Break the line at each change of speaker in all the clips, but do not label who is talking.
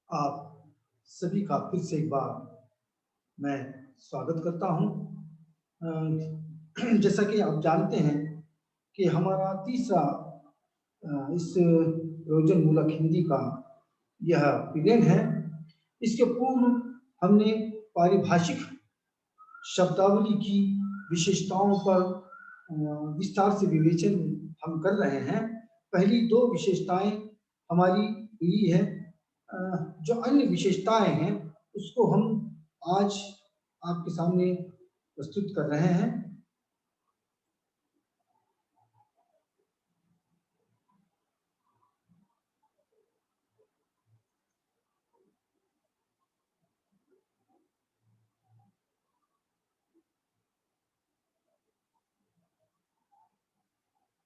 आप सभी का फिर से एक बार मैं स्वागत करता हूं। जैसा कि आप जानते हैं कि हमारा तीसरा इस प्रयोजन मूलक हिंदी का यह पीरियड है। इसके पूर्व हमने पारिभाषिक शब्दावली की विशेषताओं पर विस्तार से विवेचन हम कर रहे हैं। पहली दो विशेषताएं हमारी हुई है। जो अन्य विशेषताएं हैं उसको हम आज आपके सामने प्रस्तुत कर रहे हैं।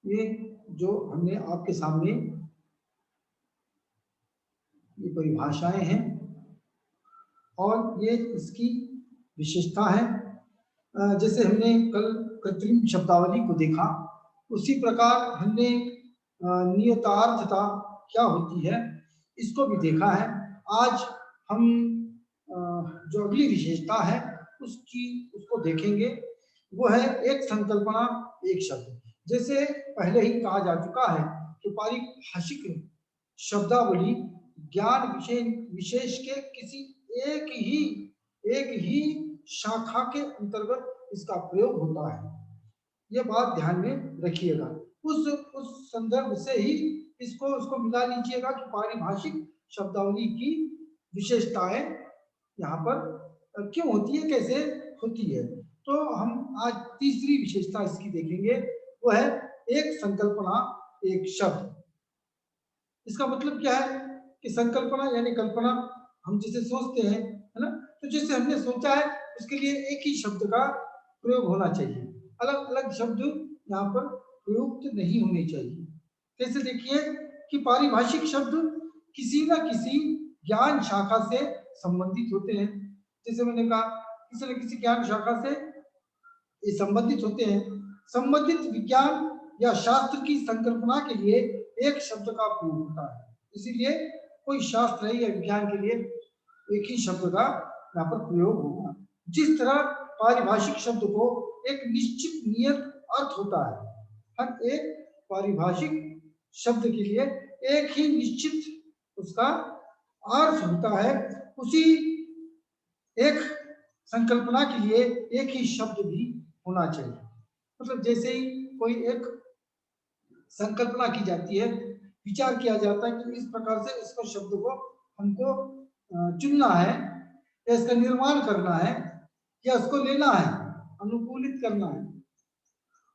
ये जो हमने आपके सामने ये परिभाषाएं हैं और ये इसकी विशेषता है। जैसे हमने कल कृत्रिम शब्दावली को देखा, उसी प्रकार हमने नियतार्थता क्या होती है इसको भी देखा है। आज हम जो अगली विशेषता है उसको देखेंगे। वो है एक संकल्पना एक शब्द। जैसे पहले ही कहा जा चुका है कि पारिभाषिक शब्दावली ज्ञान विषय विशेष के किसी एक ही शाखा के अंतर्गत इसका प्रयोग होता है। यह बात ध्यान में रखिएगा। उस संदर्भ से ही इसको उसको मिला लीजिएगा कि पारिभाषिक शब्दावली की विशेषताएं यहाँ पर क्यों होती है, कैसे होती है। तो हम आज तीसरी विशेषता इसकी देखेंगे, वो है एक संकल्पना एक शब्द। इसका मतलब क्या है कि संकल्पना यानी कल्पना, हम जिसे सोचते हैं, है ना। तो जिसे हमने सोचा है उसके लिए एक ही शब्द का प्रयोग होना चाहिए, अलग अलग शब्द यहाँ पर प्रयुक्त नहीं होने चाहिए। कैसे, देखिए कि पारिभाषिक शब्द किसी न किसी ज्ञान शाखा से संबंधित होते हैं। जैसे मैंने कहा, किसी न किसी ज्ञान शाखा से ये संबंधित होते हैं। संबंधित विज्ञान या शास्त्र की संकल्पना के लिए एक शब्द का प्रयोग होता है। इसीलिए कोई शास्त्र है या विज्ञान के लिए एक ही शब्द का यहाँ पर प्रयोग होगा। जिस तरह पारिभाषिक शब्द को एक निश्चित नियत अर्थ होता है, हर एक पारिभाषिक शब्द के लिए एक ही निश्चित उसका अर्थ होता है, उसी एक संकल्पना के लिए एक ही शब्द भी होना चाहिए। मतलब जैसे ही कोई एक संकल्पना की जाती है, विचार किया जाता है कि इस प्रकार से इसको शब्द को हमको चुनना है या इसका निर्माण करना है या उसको लेना है, अनुकूलित करना है,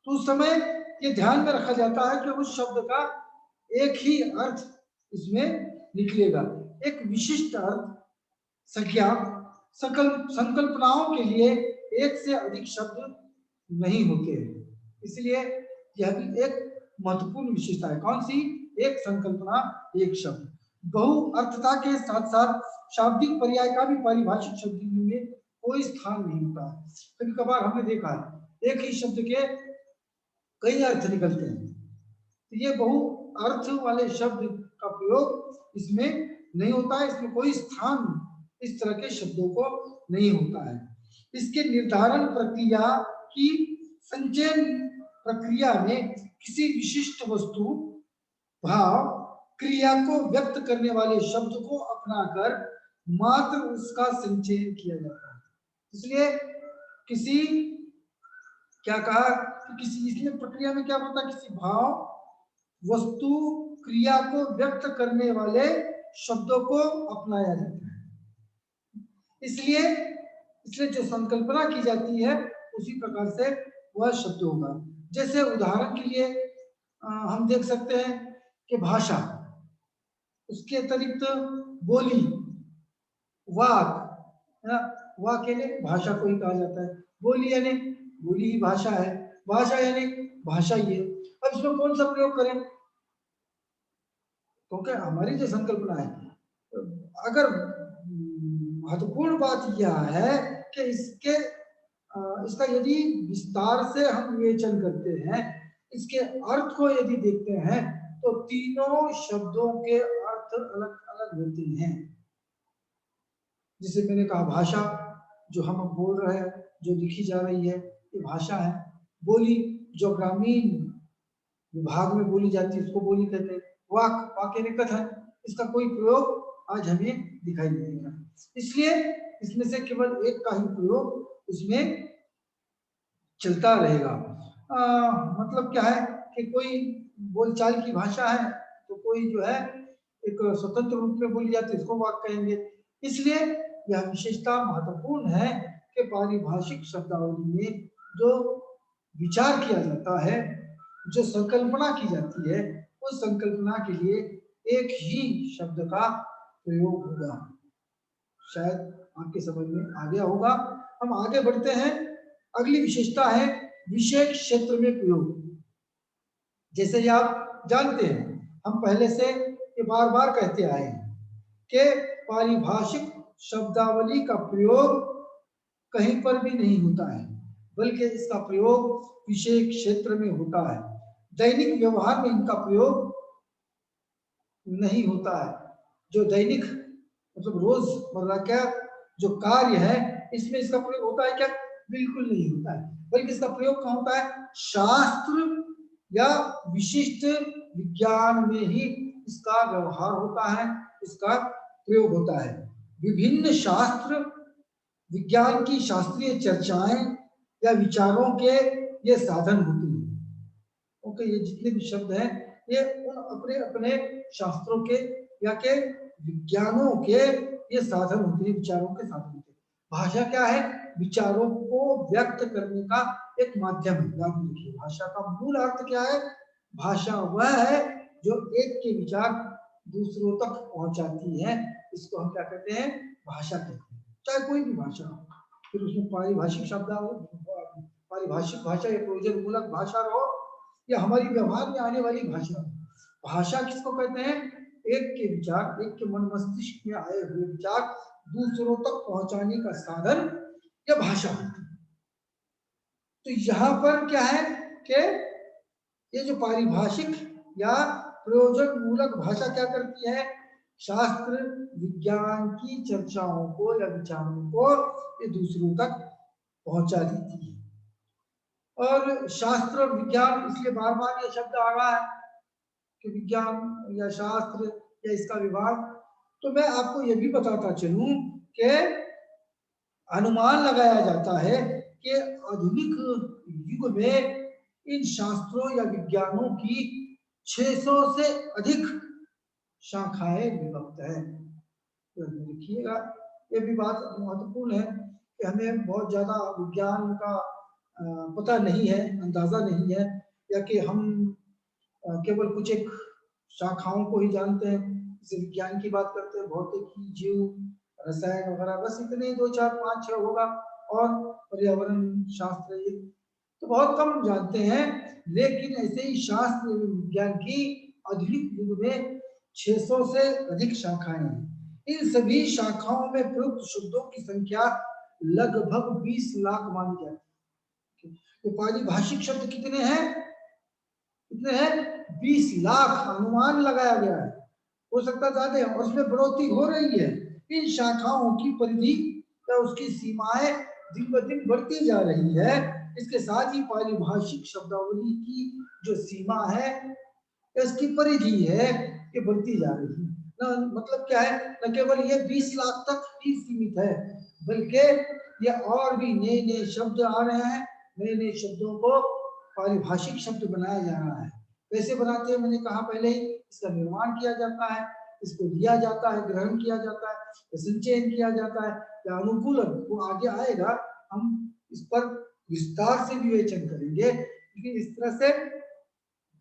तो उस समय ये ध्यान में रखा जाता है कि उस शब्द का एक ही अर्थ इसमें निकलेगा। एक विशिष्ट अर्थ संख्या संकल्पनाओं के लिए एक से अधिक शब्द नहीं होते हैं। इसलिए यह भी एक महत्वपूर्ण विशेषता है। कौन सी? एक संकल्पना एक शब्द। बहुअर्थता के साथ साथ शाब्दिक पर्याय का भी पारिभाषिक शब्द में कोई स्थान नहीं होता है। कभी कभार हमने देखा है एक ही शब्द के कई अर्थ निकलते हैं, तो ये बहुअर्थ वाले शब्द का प्रयोग इसमें नहीं होता है। इसमें कोई स्थान इस तरह के शब्दों को नहीं होता है। इसके निर्धारण प्रक्रिया की संचयन प्रक्रिया में किसी विशिष्ट वस्तु, भाव, क्रिया को व्यक्त करने वाले शब्द को अपनाकर मात्र उसका संचयन किया जाता है। इसलिए किसी क्या कहा कि किसी इसलिए प्रक्रिया में क्या होता है, किसी भाव, वस्तु, क्रिया को व्यक्त करने वाले शब्दों को अपनाया जाता है। इसलिए जो संकल्पना की जाती है उसी प्रकार से वह शब्द होगा। जैसे उदाहरण के लिए हम देख सकते हैं कि भाषा, उसके अतिरिक्त बोली, वाक, वाक यानी भाषा को ही कहा जाता है। बोली यानी बोली ही भाषा है, भाषा यानी भाषा ही है। अब इसमें कौन सा प्रयोग करें? क्योंकि हमारी जो संकल्पना है, अगर महत्वपूर्ण बात यह है कि इसका यदि विस्तार से हम विवेचन करते हैं, इसके अर्थ को यदि देखते हैं, तो तीनों शब्दों के अर्थ अलग अलग होते हैं। जिसे मैंने कहा भाषा, जो हम अब बोल रहे हैं, जो लिखी जा रही है, ये भाषा है। बोली, जो ग्रामीण विभाग में बोली जाती है, उसको बोली कहते हैं। वाक, वाक्य यानी कथन, इसका कोई प्रयोग आज हमें दिखाई नहीं देगा, इसलिए इसमें से केवल एक का ही प्रयोग उसमें चलता रहेगा। मतलब क्या है कि कोई बोलचाल की भाषा है, तो कोई जो है एक स्वतंत्र रूप में बोली जाती है, उसको वाक्य कहेंगे। इसलिए यह विशेषता महत्वपूर्ण है कि पारिभाषिक शब्दावली में जो विचार किया जाता है, जो संकल्पना की जाती है, उस संकल्पना के लिए एक ही शब्द का प्रयोग होगा। शायद आपके समझ में आ गया होगा। हम आगे बढ़ते हैं। अगली विशेषता है विशेष क्षेत्र में प्रयोग। जैसे आप जानते हैं, हम पहले से ये बार बार कहते आए हैं कि पारिभाषिक शब्दावली का प्रयोग कहीं पर भी नहीं होता है, बल्कि इसका प्रयोग विशेष क्षेत्र में होता है। दैनिक व्यवहार में इनका प्रयोग नहीं होता है। जो दैनिक मतलब रोजमर्रा का जो कार्य है, इसमें इसका प्रयोग होता है क्या? बिल्कुल नहीं होता है। बल्कि इसका प्रयोग कहाँ होता है? शास्त्र या विशिष्ट विज्ञान में ही इसका व्यवहार होता है, इसका प्रयोग होता है। विभिन्न शास्त्र विज्ञान की शास्त्रीय चर्चाएं या विचारों के ये साधन होते हैं। ओके, ये जितने भी शब्द हैं, ये उन अपने अपने शास्त्रों के या के विज्ञानों के ये साधन होते हैं, विचारों के साधन होते हैं। भाषा क्या है? विचारों को व्यक्त करने का एक माध्यम है। याद रखिए, भाषा का मूल अर्थ क्या है? भाषा वह है जो एक के विचार दूसरों तक पहुंचाती है, इसको हम क्या कहते हैं? भाषा कहते हैं। चाहे कोई भी भाषा हो, फिर उसमें पारिभाषिक शब्द हो, पारिभाषिक भाषा या प्रयोजन मूलक भाषा हो, या हमारी व्यवहार में आने वाली भाषा। भाषा किसको कहते हैं? एक के विचार, एक के मन मस्तिष्क में आए हुए विचार दूसरों तक पहुंचाने का साधन या भाषा होती है। तो यहाँ पर क्या है कि ये जो पारिभाषिक या प्रयोजन मूलक भाषा क्या करती है? शास्त्र विज्ञान की चर्चाओं को या विचारों को ये दूसरों तक पहुंचा देती है। और शास्त्र और विज्ञान, इसलिए बार बार ये शब्द आ रहा है कि विज्ञान या शास्त्र या इसका विभाग। तो मैं आपको ये भी बताता चलूं कि अनुमान लगाया जाता है कि आधुनिक युग में इन शास्त्रों या विज्ञानों की 600 से अधिक शाखाएं विभक्त है। तो देखिएगा, ये भी बात महत्वपूर्ण है कि हमें बहुत ज्यादा विज्ञान का पता नहीं है, अंदाजा नहीं है, या कि हम केवल कुछ एक शाखाओं को ही जानते हैं। जैसे विज्ञान की बात करते हैं, भौतिकी, जीव रसायन वगैरह, बस इतने 2 4 5 6 होगा, और पर्यावरण शास्त्र, ये तो बहुत कम जानते हैं। लेकिन ऐसे ही शास्त्र विज्ञान की आधुनिक युग में 600 से अधिक शाखाएं हैं। इन सभी शाखाओं में प्रयुक्त शब्दों की संख्या लगभग 20 लाख मानी जाती है। तो पारिभाषिक शब्द कितने हैं? कितने हैं? 20 लाख अनुमान लगाया गया है। हो सकता ज्यादा है, और उसमें बढ़ोतरी हो रही है। इन शाखाओं की परिधि या उसकी सीमाएं दिन ब दिन बढ़ती जा रही है। इसके साथ ही पारिभाषिक शब्दावली की जो सीमा है, इसकी परिधि है, ये बढ़ती जा रही है। न मतलब क्या है? न केवल ये 20 लाख तक ही सीमित है, बल्कि ये और भी नए नए शब्द आ रहे हैं। नए नए शब्दों को पारिभाषिक शब्द बनाया जा रहा है। कैसे बनाते हैं? मैंने कहा पहले ही, इसका निर्माण किया जाता है, इसको लिया जाता है, ग्रहण किया जाता है, संचयन किया जाता है, या अनुकूलन, वो आगे आएगा, हम इस पर विस्तार से विवेचन करेंगे। क्योंकि इस तरह से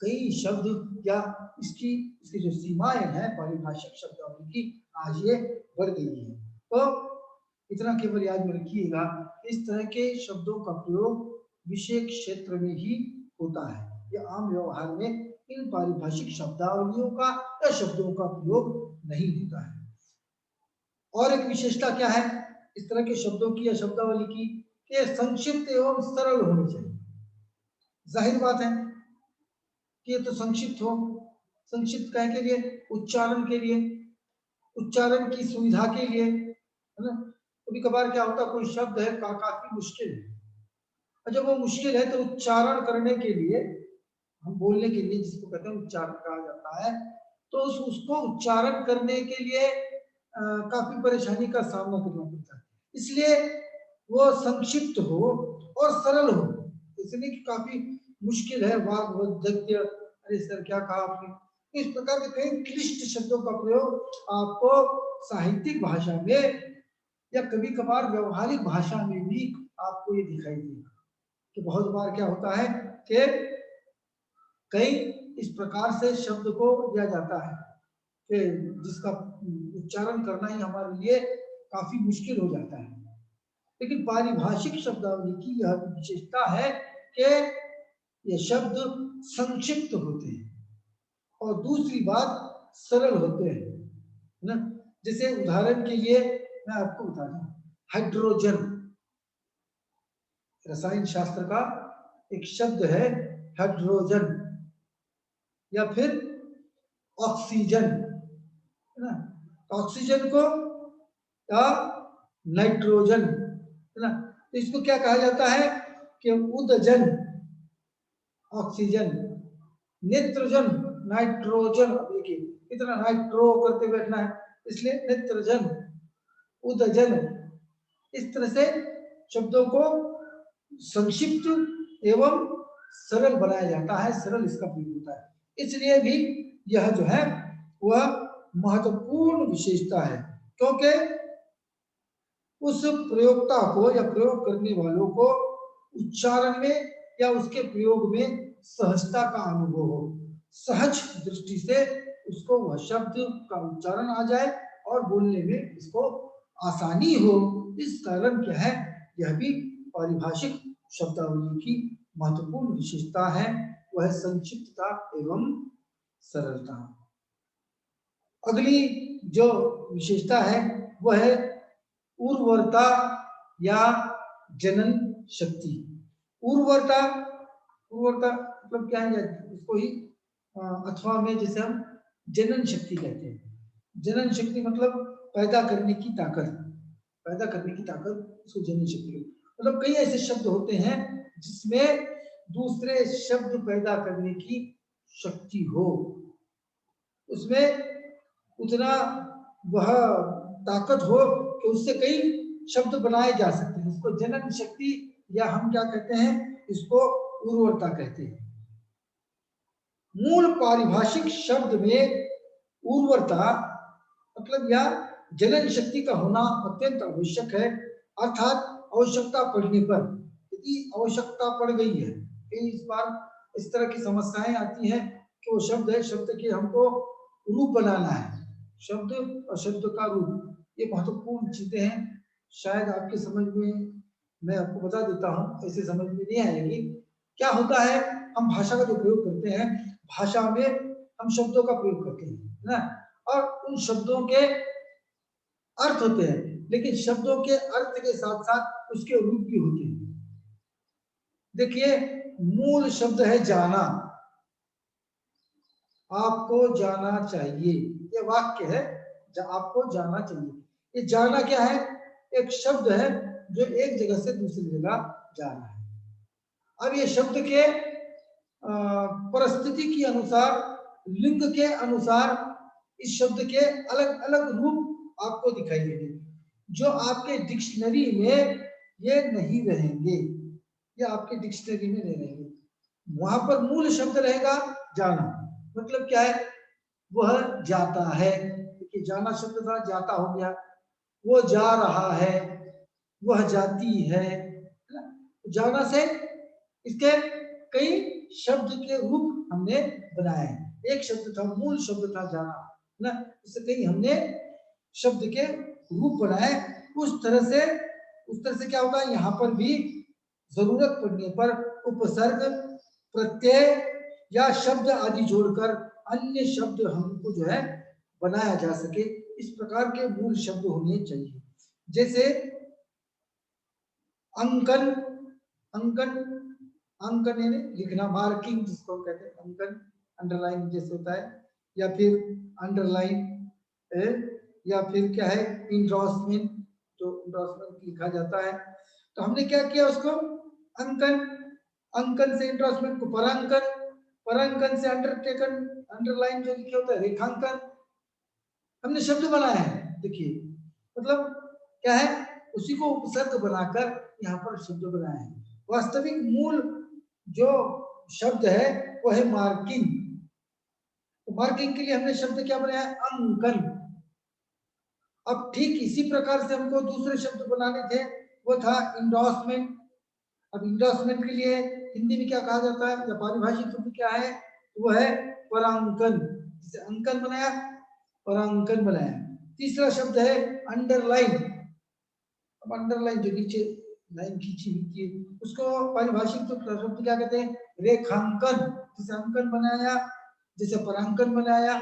कई शब्द या इसकी जो सीमाएं हैं पारिभाषिक शब्दावली की, आज ये बढ़ गई है। तो इतना केवल याद में रखिएगा, इस तरह के शब्दों का प्रयोग विशेष क्षेत्र में ही होता है। यह आम व्यवहार में इन पारिभाषिक शब्दावलियों का या शब्दों का प्रयोग नहीं होता है। और एक विशेषता क्या है इस तरह के शब्दों की या शब्दावली की? कि संक्षिप्त एवं सरल होनी चाहिए। जाहिर बात है कि ये तो संक्षिप्त हो। संक्षिप्त कह के लिए, उच्चारण के लिए, उच्चारण की सुविधा के लिए, है ना? कभी कभार क्या होता है, कोई शब्द है काफी मुश्किल है, और जब वो मुश्किल है तो उच्चारण करने के लिए, हम बोलने के लिए जिसको कहते हैं उच्चारण कहा जाता है, तो उसको उच्चारण करने के लिए काफी परेशानी का सामना करना पड़ता है। इसलिए वो संक्षिप्त हो और सरल हो, इसलिए कि काफी मुश्किल है, वाग वैदग्ध्य, अरे सर क्या कहा आपने, इस प्रकार के कई क्लिष्ट शब्दों का प्रयोग आपको साहित्यिक भाषा में या कभी कभार व्यवहारिक भाषा में भी आपको ये दिखाई देगा कि बहुत बार क्या होता है कि कई इस प्रकार से शब्द को दिया जाता है कि जिसका उच्चारण करना ही हमारे लिए काफी मुश्किल हो जाता है। लेकिन पारिभाषिक शब्दावली की यह विशेषता है कि ये शब्द संक्षिप्त होते हैं और दूसरी बात सरल होते हैं, है ना। जैसे उदाहरण के लिए मैं आपको बता दूं, हाइड्रोजन रसायन शास्त्र का एक शब्द है हाइड्रोजन, या फिर ऑक्सीजन, है ना। ऑक्सीजन को या नाइट्रोजन, है ना, तो इसको क्या कहा जाता है कि उदजन ऑक्सीजन, नित्रोजन नाइट्रोजन, देखिए इतना नाइट्रो करते बैठना है, इसलिए नित्रोजन उदजन, इस तरह से शब्दों को संक्षिप्त एवं सरल बनाया जाता है, सरल इसका प्रयोग होता है। इसलिए भी यह जो है वह महत्वपूर्ण विशेषता है, क्योंकि उस प्रयोक्ता को या प्रयोग करने वालों को उच्चारण में या उसके प्रयोग में सहजता का अनुभव हो, सहज दृष्टि से उसको वह शब्द का उच्चारण आ जाए और बोलने में इसको आसानी हो। इस कारण क्या है, यह भी पारिभाषिक शब्दावली की महत्वपूर्ण विशेषता है, वह संक्षिप्तता एवं सरलता। अगली जो विशेषता है वह है उर्वरता या जनन शक्ति। उर्वरता, उर्वरता मतलब क्या है, उसको ही अथवा में जैसे हम जनन शक्ति कहते हैं। जनन शक्ति मतलब पैदा करने की ताकत, पैदा करने की ताकत, उसको जनन शक्ति। मतलब कई ऐसे शब्द होते हैं जिसमें दूसरे शब्द पैदा करने की शक्ति हो, उसमें उतना वह ताकत हो कि उससे कई शब्द बनाए जा सकते हैं, उसको जनन शक्ति या हम क्या कहते हैं, इसको उर्वरता कहते हैं। मूल पारिभाषिक शब्द में उर्वरता मतलब या जनन शक्ति का होना अत्यंत आवश्यक है, अर्थात आवश्यकता पड़ने पर, यदि आवश्यकता पड़ गई है, इस बार इस तरह की समस्याएं आती हैं कि वो शब्द है, शब्द के हमको रूप बनाना है, शब्द और शब्द का रूप, ये महत्वपूर्ण चीजें हैं। शायद आपके समझ में, मैं आपको बता देता हूँ, ऐसे समझ में नहीं आएगी। क्या होता है, हम भाषा का जो प्रयोग करते हैं, भाषा में हम शब्दों का प्रयोग करते हैं, है ना, और उन शब्दों के अर्थ होते हैं, लेकिन शब्दों के अर्थ के साथ साथ उसके रूप भी होते हैं। देखिए, मूल शब्द है जाना, आपको जाना चाहिए, ये वाक्य है, आपको जाना चाहिए। ये जाना क्या है, एक शब्द है जो एक जगह से दूसरी जगह जा रहा है। अब ये शब्द के परिस्थिति के अनुसार, लिंग के अनुसार इस शब्द के अलग अलग रूप आपको दिखाई देंगे, जो आपके डिक्शनरी में ये नहीं रहेंगे, ये आपके डिक्शनरी में नहीं रहेंगे। वहां पर मूल शब्द रहेगा जाना, मतलब क्या है, वह जाता है, क्योंकि जाना शब्द था, जाता हो गया, वो जा रहा है, वह जाती है, जाना से इसके कई शब्द के रूप हमने बनाए हैं। एक शब्द था, मूल शब्द था जाना, ना, इससे कई हमने शब्द के रूप बनाए। उस तरह से क्या होगा, यहाँ पर भी जरूरत पड़ने पर उपसर्ग, प्रत्यय या शब्द आदि जोड़कर अन्य शब्द हमको जो है बनाया जा सके, इस प्रकार के मूल शब्द होने चाहिए। जैसे अंकन, अंकन, अंकन यानी लिखना, मार्किंग जिसको कहते हैं, अंकन अंडरलाइन जैसे होता है, या फिर अंडरलाइन, या फिर क्या है, इंड्रॉसमेंट, तो इंडोर्समेंट लिखा जाता है। तो हमने क्या किया, उसको अंकन, अंकन से इंडोर्समेंट को परांकन, परांकन से अंडरटेकन, अंडरलाइन जो लिखे होता है रेखांकन, हमने शब्द बनाया है। देखिए मतलब क्या है, उसी को उपसर्ग बनाकर यहाँ पर शब्द बनाया है। वास्तविक मूल जो शब्द है वो है मार्किंग। तो मार्किंग के लिए हमने शब्द क्या बनाया, अंकन। अब ठीक इसी प्रकार से हमको दूसरे शब्द बनाने थे, वो था इंडोर्समेंट। अब इंडोर्समेंट के लिए हिंदी में क्या कहा जाता है या पारिभाषिक शब्द क्या है, वो है परांकन। जैसे अंकन बनाया, परांकन बनाया। तीसरा शब्द है अंडरलाइन। अब अंडरलाइन जो नीचे लाइन खींची हुई है उसको पारिभाषिक तो शब्द क्या कहते हैं, रेखांकन। जैसे अंकन बनाया, जैसे परांकन बनाया,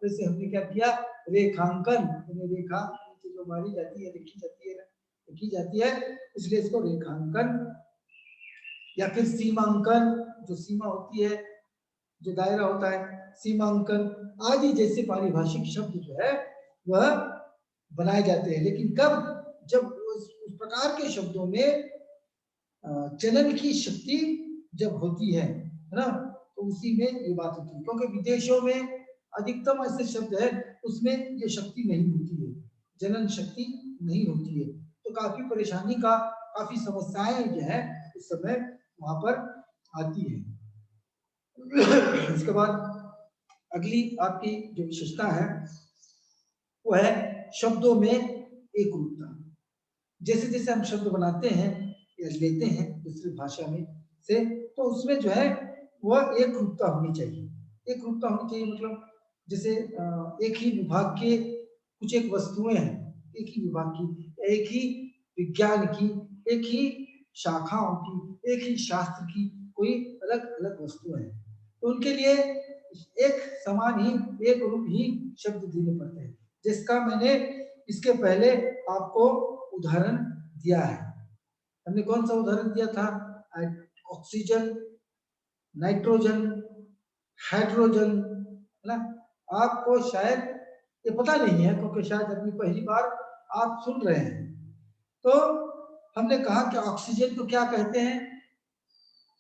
वैसे हमने क्या किया, रेखांकन। रेखा नीचे जो मारी जाती है, लिखी जाती है, इसलिए इसको रेखांकन। या फिर सीमांकन, जो सीमा होती है, जो दायरा होता है, सीमांकन आदि जैसे पारिभाषिक शब्द जो है वह बनाए जाते हैं। लेकिन कब, जब उस प्रकार के शब्दों में चलन की शक्ति जब होती है ना, तो उसी में ये बात होती है। क्योंकि विदेशों में अधिकतम ऐसे शब्द है उसमें ये शक्ति नहीं होती है, जनन शक्ति नहीं होती है, तो काफी परेशानी का, काफी समस्याएं जो है उस समय वहां पर आती है। इसके बाद अगली आपकी जो विशेषता है वो है शब्दों में एक रूपता। जैसे जैसे हम शब्द बनाते हैं या लेते हैं दूसरी भाषा में से, तो उसमें जो है वह एक रूपता होनी चाहिए। एक रूपता होनी चाहिए मतलब जैसे एक ही विभाग के कुछ एक वस्तुएं हैं, एक ही विभाग की, एक ही विज्ञान की, एक ही शाखाओं की, एक ही शास्त्र की कोई अलग अलग वस्तुएं हैं, तो उनके लिए एक समान ही, एक रूप ही शब्द देने पड़ते हैं। जिसका मैंने इसके पहले आपको उदाहरण दिया है। हमने कौन सा उदाहरण दिया था, ऑक्सीजन, नाइट्रोजन, हाइड्रोजन, है ना। आपको शायद ये पता नहीं है क्योंकि शायद अभी पहली बार आप सुन रहे हैं। तो हमने कहा कि ऑक्सीजन को क्या कहते हैं,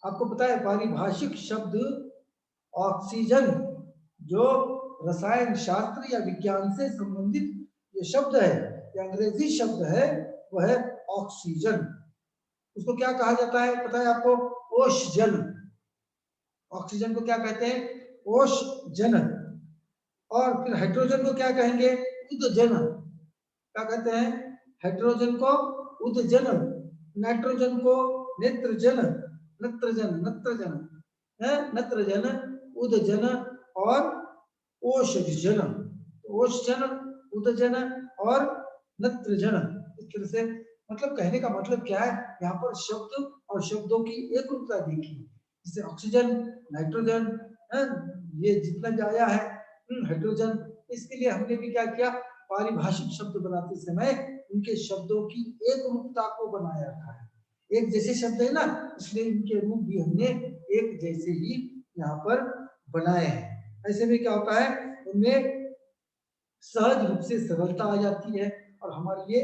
आपको पता है पारिभाषिक शब्द ऑक्सीजन जो रसायन शास्त्र या विज्ञान से संबंधित ये शब्द है, ये अंग्रेजी शब्द है, वह है ऑक्सीजन। उसको क्या कहा जाता है पता है आपको, ओषजन। ऑक्सीजन को क्या कहते हैं, ओषजन। और फिर हाइड्रोजन को क्या कहेंगे, उदजन। क्या कहते हैं, हाइड्रोजन को उदजन, नाइट्रोजन को नेत्रजन, नत्रजन, नत्रजन, उदजन और ओषजन। ओषजन, उदजन और नत्रजन। इस तरह से मतलब कहने का मतलब क्या है, यहाँ पर शब्द और शब्दों की एक रूपता देखी। जैसे ऑक्सीजन, नाइट्रोजन, ये जितना भी आया है, हाइड्रोजन, इसके लिए हमने भी क्या किया, पारिभाषिक शब्द बनाते समय उनके शब्दों की एक रूपता को बनाया रखा है। एक जैसे शब्द है ना, इसलिए इनके रूप भी हमने एक जैसे ही यहाँ पर बनाए हैं। ऐसे में क्या होता है, उनमें सहज रूप से सरलता आ जाती है और हमारे लिए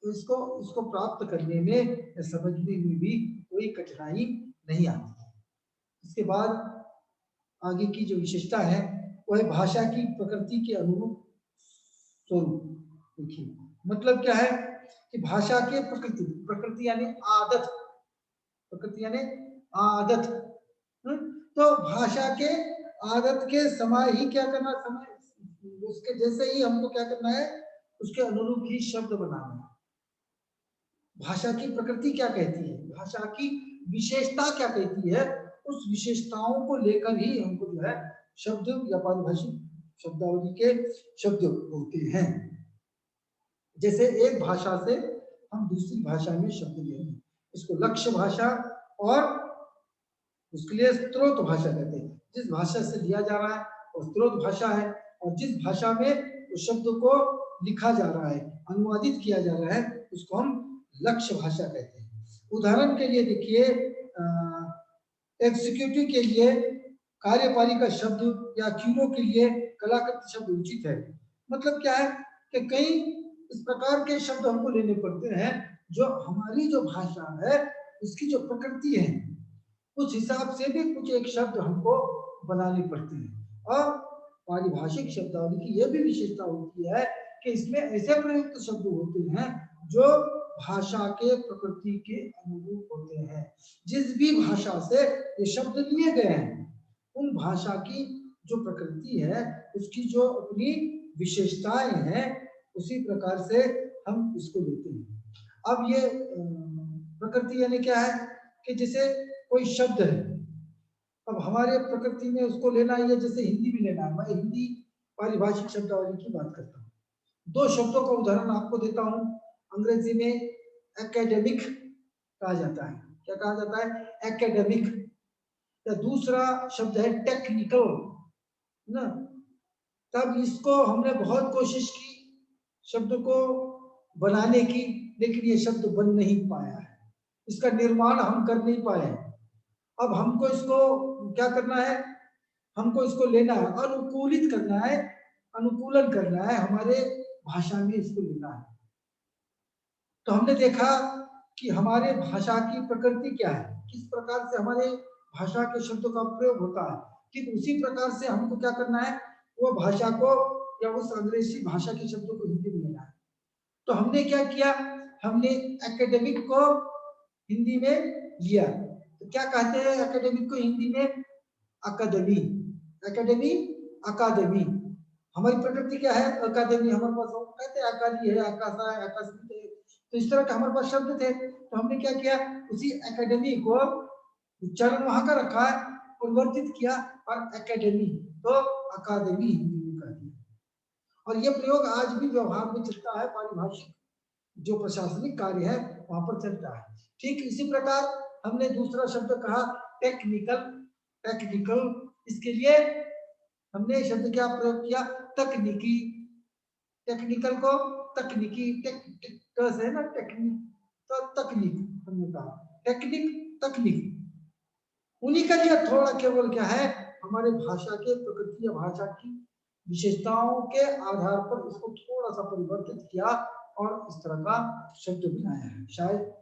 इसको इसको प्राप्त करने में या समझने में भी कोई कठिनाई नहीं आती है। इसके बाद आगे की जो विशेषता है वो है भाषा की प्रकृति के अनुरूप स्वरूप। देखिए मतलब क्या है कि भाषा के प्रकृति, प्रकृति यानी आदत, प्रकृति यानी आदत। तो भाषा के आदत के समय ही क्या करना, समय उसके जैसे ही हमको क्या करना है, उसके अनुरूप ही शब्द बनाना है। भाषा की प्रकृति क्या कहती है, भाषा की विशेषता क्या कहती है, उस विशेषताओं को लेकर ही हमको जो है शब्द या पारिभाषिक शब्दावली के शब्द होते हैं। जैसे एक भाषा से हम दूसरी भाषा में शब्द लेंगे, इसको लक्ष्य भाषा और उसके लिए स्रोत भाषा कहते हैं। जिस भाषा से लिया जा रहा है वो स्रोत भाषा है, और जिस भाषा में उस शब्द को लिखा जा रहा है, अनुवादित किया जा रहा है, उसको हम लक्ष्य भाषा कहते हैं। उदाहरण के लिए देखिए, एग्जीक्यूटिव के लिए कार्यपालिका शब्द या क्यूरो के लिए कलाकृत शब्द उचित है। मतलब क्या है कि कई इस प्रकार के शब्द हमको लेने पड़ते हैं जो हमारी जो भाषा है उसकी जो प्रकृति है उस हिसाब से भी कुछ एक शब्द हमको बनाने पड़ते हैं। और पारिभाषिक शब्दावली की यह भी विशेषता होती है कि इसमें ऐसे प्रयुक्त शब्द होते हैं जो भाषा के प्रकृति के अनुरूप होते हैं। जिस भी भाषा से ये शब्द लिए गए हैं उन भाषा की जो प्रकृति है उसकी जो अपनी विशेषताएं हैं उसी प्रकार से हम इसको लेते हैं। अब ये प्रकृति यानी क्या है कि जैसे कोई शब्द है, अब हमारे प्रकृति में उसको लेना ही है, जैसे हिंदी में लेना है। मैं हिंदी पारिभाषिक शब्दावली की बात करता हूँ। दो शब्दों का उदाहरण आपको देता हूँ। अंग्रेजी में एकेडमिक कहा जाता है। क्या कहा जाता है? एकेडमिक। या दूसरा शब्द है टेक्निकल ना। तब इसको हमने बहुत कोशिश की शब्द को बनाने की, लेकिन ये शब्द बन नहीं पाया है, इसका निर्माण हम कर नहीं पाए। अब हमको इसको क्या करना है? हमको इसको लेना है, अनुकूलित करना है, अनुकूलन करना है, हमारे भाषा में इसको लेना है। तो हमने देखा कि हमारे भाषा की प्रकृति क्या है, किस प्रकार से हमारे भाषा के शब्दों का प्रयोग होता है, ठीक उसी प्रकार से हमको क्या करना है, वो भाषा को या उस अंग्रेजी भाषा के शब्दों को हिंदी में लेना है। तो हमने क्या किया, हमने एकेडमिक को हिंदी में लिया। तो क्या कहते हैं एकेडमिक को हिंदी में? अकादमी। एकेडमी, अकादमी। हमारी प्रकृति क्या है? अकादमी। हमारे पास कहते हैं अकाली है, आकाशा है, आकाशमिक है, तो इस तरह के हमारे पास शब्द थे। तो हमने क्या किया, उसी एकेडमी को उच्चारण वहां का रखा है, परिवर्तित किया और एकेडमी तो अकादमी हिंदी में कर दिया। और यह प्रयोग आज भी व्यवहार में चलता है, पारिभाषिक जो प्रशासनिक कार्य है वहां पर चलता है। ठीक इसी प्रकार हमने दूसरा शब्द कहा टेक्निकल। टेक्निकल, इसके लिए हमने शब्द क्या प्रयोग किया? तकनीकी। टेक्निकल को तकनीकी, है ना, टेक्निक तो तकनीक हमने कहा, टेक्निक तकनीक। उन्हीं का लिए थोड़ा केवल क्या है, हमारे भाषा के प्रकृति या भाषा की विशेषताओं के आधार पर इसको थोड़ा सा परिवर्तित किया और इस तरह का शब्द बनाया है। शायद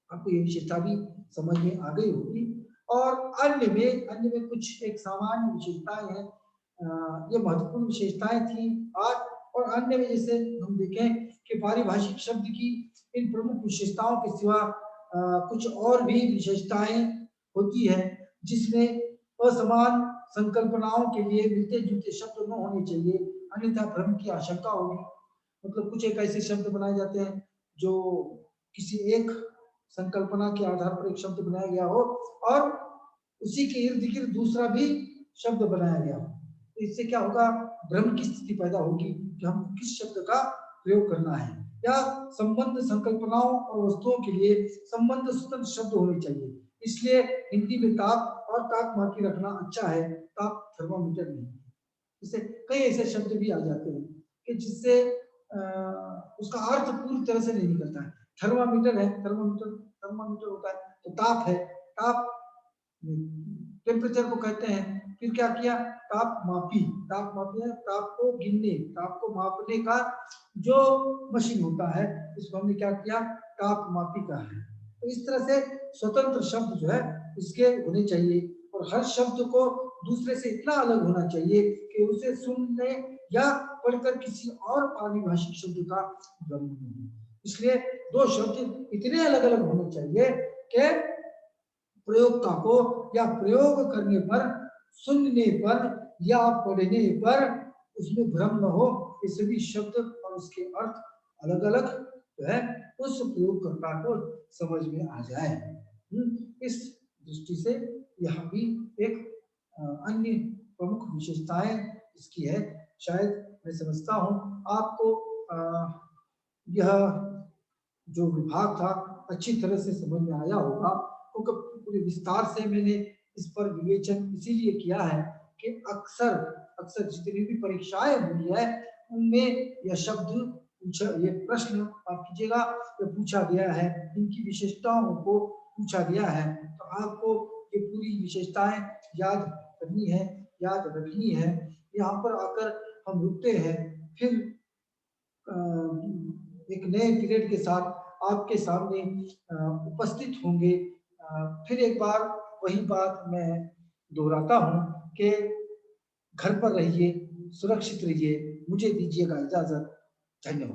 आपको ये विशेषता भी समझ में आ गई होगी। और अन्य में कुछ एक सामान्य विशेषताएं हैं, ये महत्वपूर्ण विशेषताएं थी आज। और अन्य में जैसे हम देखें कि पारिभाषिक शब्द की इन प्रमुख विशेषताओं के सिवा कुछ और भी विशेषताएं होती है, जिसमें असमान संकल्पनाओं के लिए मिलते जुलते शब्द न होने चाहिए, अन्यथा भ्रम की आशंका होगी। मतलब कुछ एक ऐसे शब्द बनाए जाते हैं जो किसी एक संकल्पना के आधार पर एक शब्द बनाया गया हो और उसी के इर्द गिर्द दूसरा भी शब्द बनाया गया हो, तो इससे क्या होगा, भ्रम की स्थिति पैदा होगी कि हम किस शब्द का प्रयोग करना है। या संबंध संकल्पनाओं और वस्तुओं के लिए संबंध स्वतंत्र शब्द होने चाहिए, इसलिए हिंदी में ताप और तापमापी रखना अच्छा है, ताप थर्मामीटर नहीं। इससे कई ऐसे शब्द भी आ जाते हैं कि जिससे उसका अर्थ पूरी तरह से नहीं निकलता है। थर्मामीटर है, थर्मामीटर होता है, तो ताप है, ताप टेम्परेचर को कहते हैं। फिर क्या किया, ताप मापी है, ताप को गिनने, ताप को मापने का जो मशीन होता है इसको हमने क्या किया, ताप मापी का है। तो इस तरह से स्वतंत्र शब्द जो है इसके होने चाहिए और हर शब्द को दूसरे से इतना अलग होना चाहिए कि उसे सुनने या पढ़कर किसी और पारिभाषिक शब्द का भ्रम नहीं। इसलिए दो शब्द इतने अलग अलग होने चाहिए कि प्रयोक्ता को या प्रयोग करने पर, सुनने पर या पढ़ने पर उसमें भ्रम न हो, ये सभी शब्द और उसके अर्थ अलग अलग जो है उस प्रयोगकर्ता को समझ में आ जाए। इस दृष्टि से यह भी एक अन्य प्रमुख विशेषताएं इसकी है। शायद मैं समझता हूं आपको यह जो विभाग था अच्छी तरह से समझ में आया होगा, क्योंकि पूरे विस्तार से मैंने इस पर विवेचन इसीलिए किया है कि अक्सर जितनी भी परीक्षाएं हुई है उनमें यह शब्द पूछा, ये प्रश्न आप कीजिएगा, ये पूछा गया है, इनकी विशेषताओं को पूछा गया है। तो आपको ये पूरी विशेषताएं याद करनी है, याद रखनी है। यहाँ पर आकर हम रुकते हैं, फिर एक नए पीरियड के साथ आपके सामने उपस्थित होंगे। फिर एक बार वही बात मैं दोहराता हूँ कि घर पर रहिए, सुरक्षित रहिए। मुझे दीजिएगा इजाज़त। धन्यवाद।